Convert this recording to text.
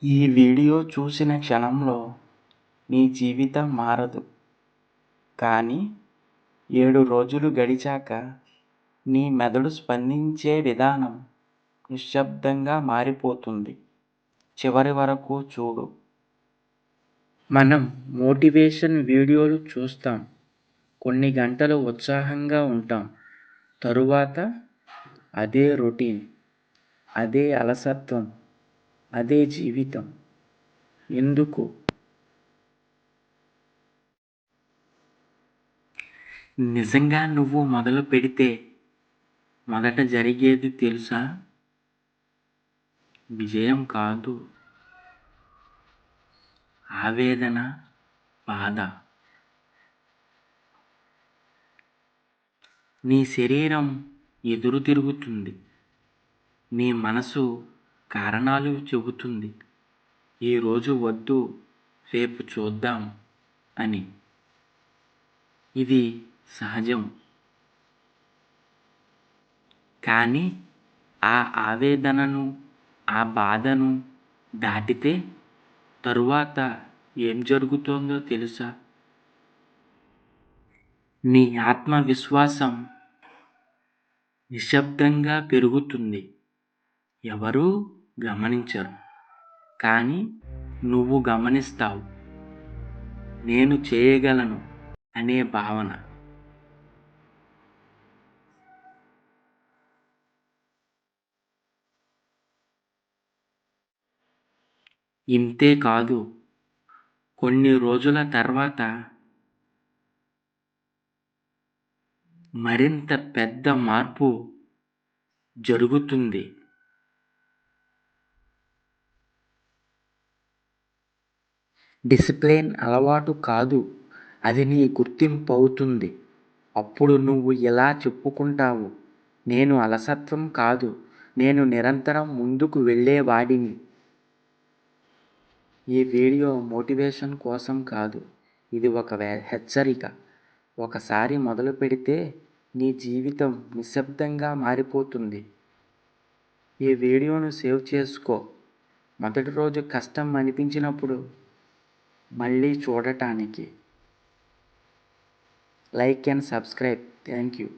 ఈ వీడియో చూసిన క్షణంలో నీ జీవితం మారదు, కానీ 7 రోజులు గడిచాక నీ మెదడు స్పందించే విధానం నిశ్శబ్దంగా మారిపోతుంది. చివరి వరకు చూడు. మనం మోటివేషన్ వీడియోలు చూస్తాం, కొన్ని గంటలు ఉత్సాహంగా ఉంటాం, తరువాత అదే రొటీన్, అదే అలసత్వం, అదే జీవితం. ఎందుకు? నిజంగా నువ్వు మొదలు పెడితే మొదట జరిగేది తెలుసా? విజయం కాదు, ఆవేదన, బాధ. నీ శరీరం ఎదురు తిరుగుతుంది, నీ మనసు కారణాలు చెబుతుంది. ఈరోజు వద్దు, రేపు చూద్దాం అని. ఇది సహజం, కానీ ఆ ఆవేదనను, ఆ బాధను దాటితే తరువాత ఏం జరుగుతుందో తెలుసా? నీ ఆత్మవిశ్వాసం నిశ్శబ్దంగా పెరుగుతుంది. ఎవరూ గమనించరు, కానీ నువ్వు గమనిస్తావు. నేను చేయగలను అనే భావన. ఇంతే కాదు, కొన్ని రోజుల తర్వాత మరింత పెద్ద మార్పు జరుగుతుంది. డిసిప్లిన్ అలవాటు కాదు, అది నీ గుర్తింపు అవుతుంది. అప్పుడు నువ్వు ఇలా చెప్పుకుంటావు, నేను అలసత్వం కాదు, నేను నిరంతరం ముందుకు వెళ్ళేవాడిని. ఈ వీడియో మోటివేషన్ కోసం కాదు, ఇది ఒక హెచ్చరిక. ఒకసారి మొదలు పెడితే నీ జీవితం నిశ్శబ్దంగా మారిపోతుంది. ఈ వీడియోను సేవ్ చేసుకో. మొదటి రోజు కష్టం అనిపించినప్పుడు మళ్ళీ చూడటానికి. Like and subscribe. Thank you.